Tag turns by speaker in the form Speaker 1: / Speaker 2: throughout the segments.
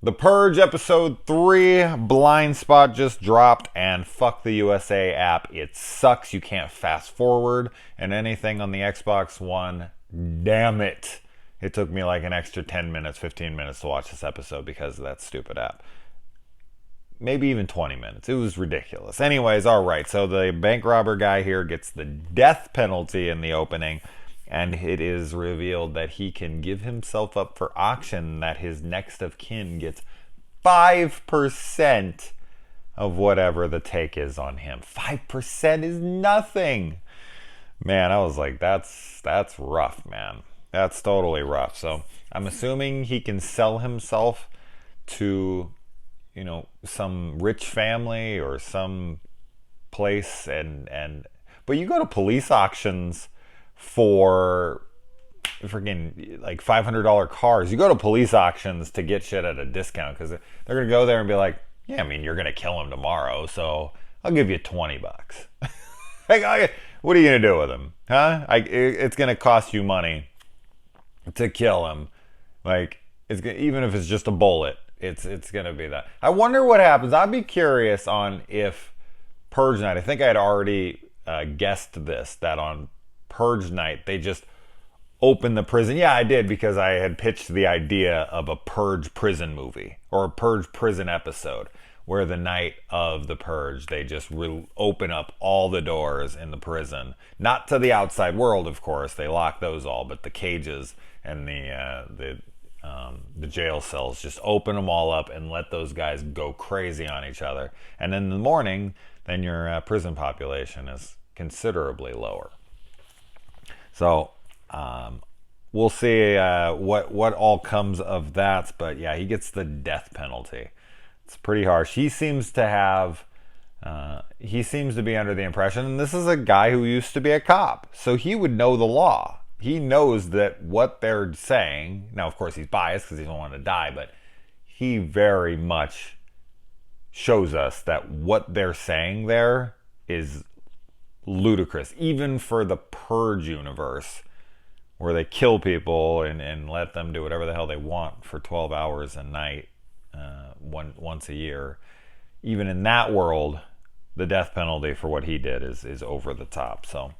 Speaker 1: The Purge episode 3 Blindspot just dropped, and fuck the USA app. It sucks. You can't fast forward and anything on the Xbox One. Damn it. It took me like an extra 10 minutes, 15 minutes to watch this episode because of that stupid app. Maybe even 20 minutes. It was ridiculous. Anyways, alright, so the bank robber guy here gets the death penalty in the opening, and it is revealed that he can give himself up for auction, that his next of kin gets 5% of whatever the take is on him. 5% is nothing. Man, I was like, that's rough, man. That's totally rough. So I'm assuming he can sell himself to, some rich family or some place, but you go to police auctions for freaking like $500 cars. You go to police auctions to get shit at a discount because they're gonna go there and be like, yeah, I mean, you're gonna kill him tomorrow, so I'll give you $20. Like, what are you gonna do with him, huh? It's gonna cost you money to kill him. Like, even if it's just a bullet, it's gonna be that. I wonder what happens. I'd be curious on if Purge Night. I think I had already guessed this, that on Purge Night they just open the prison. Yeah, I did, because I had pitched the idea of a Purge prison movie or a Purge prison episode where the night of the Purge they just open up all the doors in the prison, not to the outside world, of course. They lock those all, but the cages and the jail cells, just open them all up and let those guys go crazy on each other. And in the morning, then your prison population is considerably lower. So we'll see what all comes of that. But yeah, he gets the death penalty. It's pretty harsh. He seems to be under the impression, and this is a guy who used to be a cop, so he would know the law. He knows that what they're saying, now of course he's biased because he doesn't want to die, but he very much shows us that what they're saying there is ludicrous, even for the Purge universe, where they kill people and let them do whatever the hell they want for 12 hours a night, once a year. Even in that world, the death penalty for what he did is over the top. So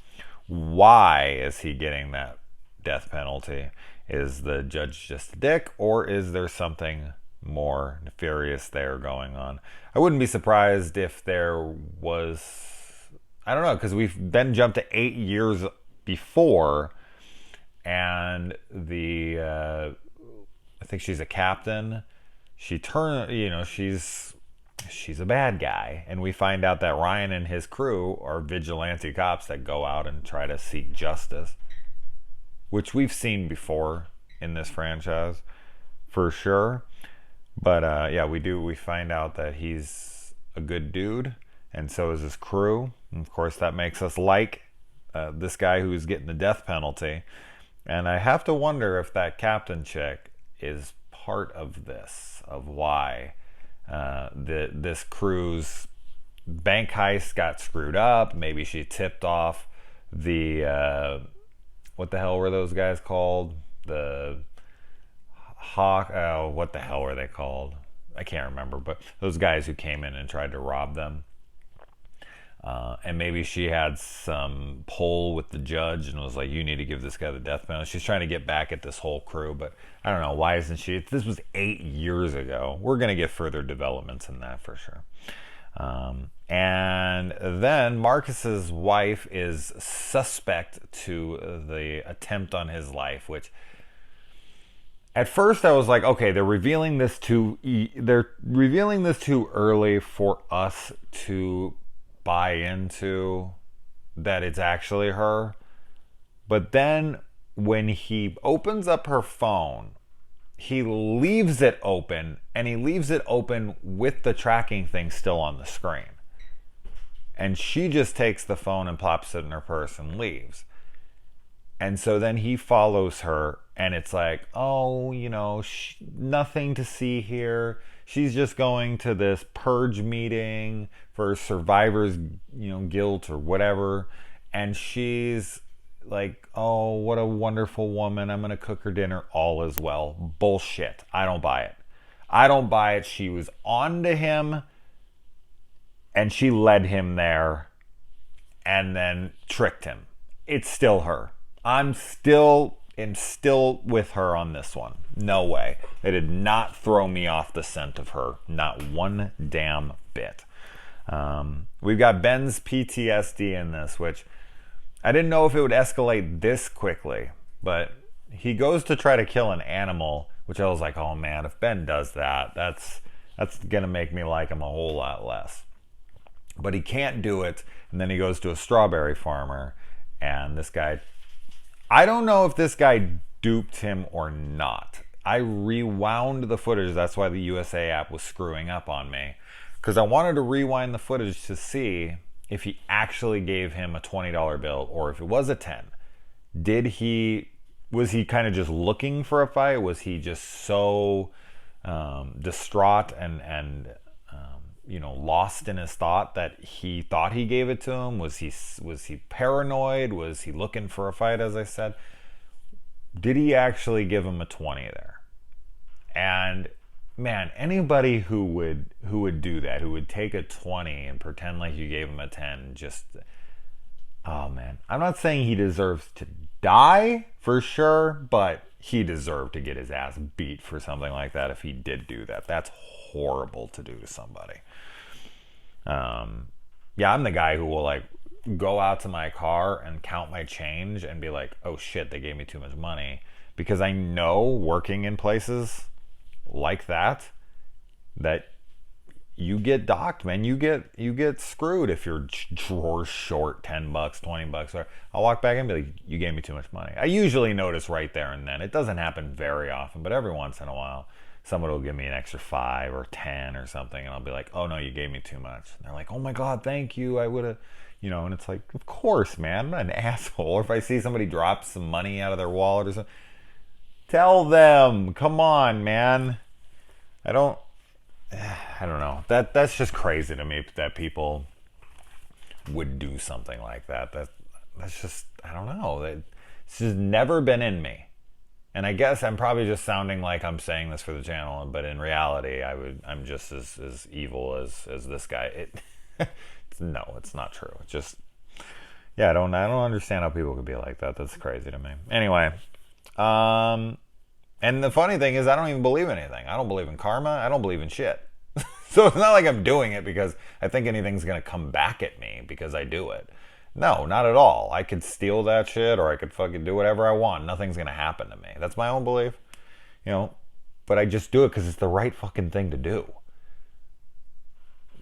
Speaker 1: why is he getting that death penalty? Is the judge just a dick, or is there something more nefarious there going on? I wouldn't be surprised if there was. I don't know, because we've then jumped to 8 years before, and I think she's a captain. She's a bad guy, and we find out that Ryan and his crew are vigilante cops that go out and try to seek justice, which we've seen before in this franchise, for sure. But yeah, we find out that he's a good dude, and so is his crew. And of course, that makes us like this guy who's getting the death penalty. And I have to wonder if that captain chick is part of this, of why this crew's bank heist got screwed up. Maybe she tipped off the what the hell were those guys called? The Hawk. Oh, what the hell were they called? I can't remember. But those guys who came in and tried to rob them. And maybe she had some pull with the judge and was like, you need to give this guy the death penalty. She's trying to get back at this whole crew, but I don't know. Why isn't she? This was 8 years ago. We're going to get further developments in that for sure. And then Marcus's wife is suspect to the attempt on his life, which at first I was like, okay, they're revealing this too early for us to buy into that it's actually her. But then when he opens up her phone, he leaves it open, and he leaves it open with the tracking thing still on the screen. And she just takes the phone and pops it in her purse and leaves. And so then he follows her, and it's like, oh, nothing to see here. She's just going to this Purge meeting for survivor's, guilt or whatever. And she's like, oh, what a wonderful woman. I'm going to cook her dinner. All is well. Bullshit. I don't buy it. I don't buy it. She was on to him and she led him there and then tricked him. It's still her. I'm still with her on this one. No way. They did not throw me off the scent of her. Not one damn bit. We've got Ben's PTSD in this, which I didn't know if it would escalate this quickly, but he goes to try to kill an animal, which I was like, oh man, if Ben does that, that's gonna make me like him a whole lot less. But he can't do it, and then he goes to a strawberry farmer, and this guy, I don't know if this guy duped him or not. I rewound the footage. That's why the USA app was screwing up on me, because I wanted to rewind the footage to see if he actually gave him a $20 bill or if it was a 10. Was he kind of just looking for a fight? Was he just so distraught and lost in his thought that he thought he gave it to him? Was he paranoid? Was he looking for a fight, as I said? Did he actually give him a 20 there? And man, anybody who would do that, who would take a 20 and pretend like you gave him a 10, just, oh man. I'm not saying he deserves to die for sure, but he deserved to get his ass beat for something like that if he did do that. That's horrible to do to somebody. Yeah, I'm the guy who will like go out to my car and count my change and be like, oh shit, they gave me too much money, because I know working in places like that you get docked, man. You get screwed if your drawer's short $10, $20. Or I'll walk back and be like, you gave me too much money. I usually notice right there and then. It doesn't happen very often, but every once in a while someone will give me an extra 5 or 10 or something, and I'll be like, oh no, you gave me too much. And they're like, oh my god, thank you, I would have, and it's like, of course, man, I'm not an asshole. Or if I see somebody drop some money out of their wallet or something, tell them, come on, man. I don't know. That's just crazy to me that people would do something like that. That's just, I don't know. It's just never been in me. And I guess I'm probably just sounding like I'm saying this for the channel, but in reality, I'm just as evil as this guy. No, it's not true. It's just, yeah, I don't understand how people could be like that. That's crazy to me. Anyway, and the funny thing is, I don't even believe anything. I don't believe in karma. I don't believe in shit. So it's not like I'm doing it because I think anything's going to come back at me because I do it. No, not at all. I could steal that shit, or I could fucking do whatever I want. Nothing's going to happen to me. That's my own belief. But I just do it because it's the right fucking thing to do.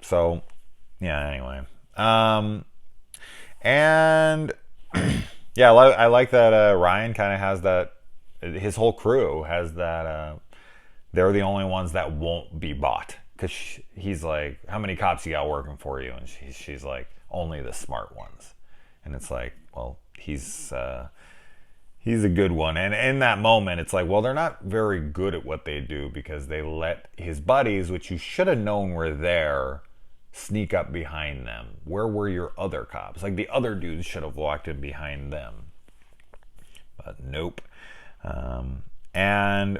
Speaker 1: So, yeah, anyway. And, yeah, I like that Ryan kind of has that, his whole crew has that, they're the only ones that won't be bought. Because he's like, how many cops you got working for you? And she's like, only the smart ones. And it's like, well, he's a good one. And in that moment, it's like, well, they're not very good at what they do because they let his buddies, which you should have known were there, sneak up behind them. Where were your other cops? Like, the other dudes should have walked in behind them. But nope. And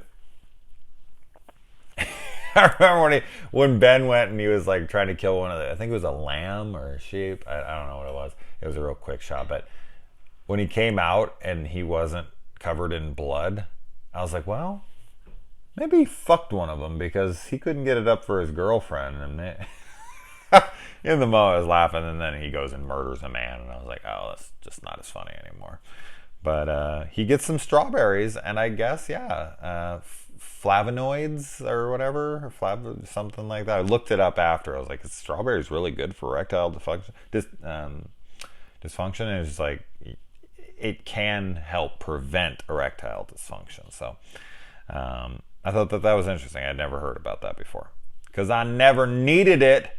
Speaker 1: I remember when Ben went and he was like trying to kill one of I think it was a lamb or a sheep. I don't know what it was. It was a real quick shot. But when he came out and he wasn't covered in blood, I was like, well, maybe he fucked one of them because he couldn't get it up for his girlfriend. And in the moment I was laughing, and then he goes and murders a man, and I was like, oh, that's just not as funny anymore. But he gets some strawberries, and I guess, yeah, flavonoids or whatever, or something like that. I looked it up after. I was like, strawberry is really good for erectile dysfunction. Dysfunction, and it's just like, it can help prevent erectile dysfunction. So I thought that was interesting. I'd never heard about that before because I never needed it.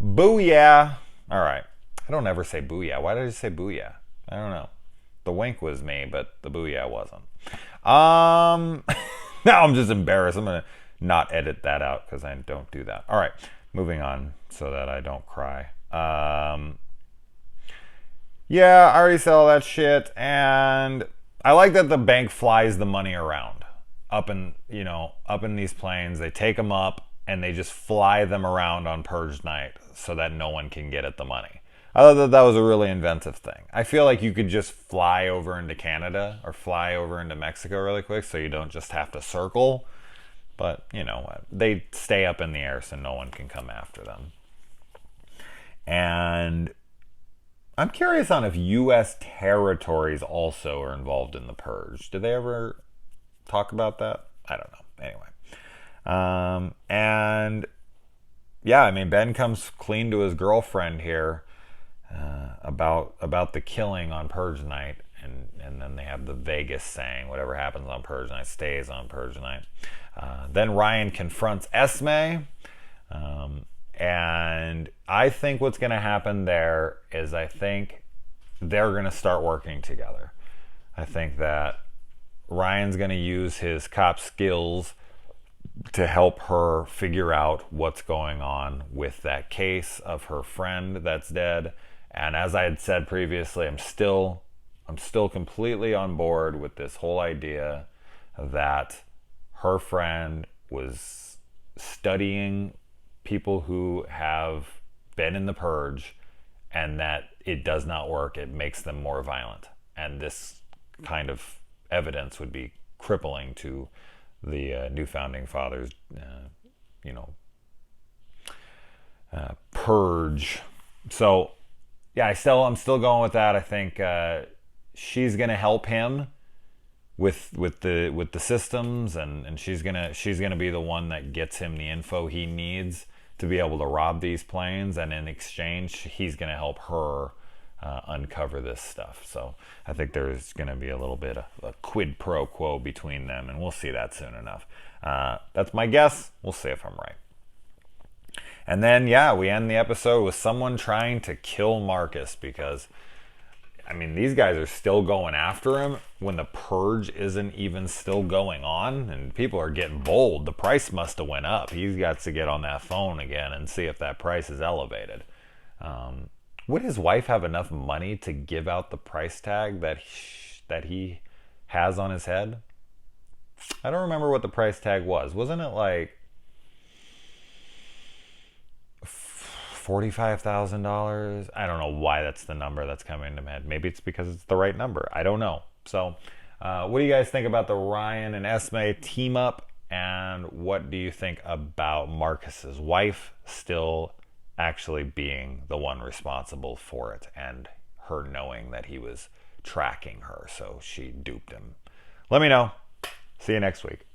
Speaker 1: Booyah. All right. I don't ever say booyah. Why did I say booyah? I don't know. The wink was me, but the booyah wasn't. Now I'm just embarrassed. I'm going to not edit that out because I don't do that. All right. Moving on so that I don't cry. Yeah, I already said all that shit. And I like that the bank flies the money around. up in these planes. They take them up and they just fly them around on Purge night so that no one can get at the money. I thought that was a really inventive thing. I feel like you could just fly over into Canada or fly over into Mexico really quick so you don't just have to circle. But you know what? They stay up in the air so no one can come after them. And I'm curious on if U.S. territories also are involved in the Purge. Did they ever talk about that? I don't know. Anyway. And yeah, I mean, Ben comes clean to his girlfriend here about the killing on Purge night. And then they have the Vegas saying, whatever happens on Purge night stays on Purge night. Then Ryan confronts Esme. And I think what's going to happen there is I think they're going to start working together. I think that Ryan's going to use his cop skills to help her figure out what's going on with that case of her friend that's dead. And as I had said previously, I'm still completely on board with this whole idea that her friend was studying people who have been in the Purge and that it does not work. It makes them more violent. And this kind of evidence would be crippling to the new founding fathers, Purge. So yeah, I'm still going with that. I think she's gonna help him with the systems, and she's gonna be the one that gets him the info he needs to be able to rob these planes, and in exchange he's gonna help her uncover this stuff. So I think there's gonna be a little bit of a quid pro quo between them, and we'll see that soon enough. That's my guess. We'll see if I'm right. And then yeah, we end the episode with someone trying to kill Marcus, because I mean, these guys are still going after him when the Purge isn't even still going on, and people are getting bold. The price must have went up. He's got to get on that phone again and see if that price is elevated. Would his wife have enough money to give out the price tag that he has on his head? I don't remember what the price tag was. Wasn't it like $45,000? I don't know why that's the number that's coming to my head. Maybe it's because it's the right number. I don't know. So what do you guys think about the Ryan and Esme team up? And what do you think about Marcus's wife still actually being the one responsible for it, and her knowing that he was tracking her, so she duped him? Let me know. See you next week.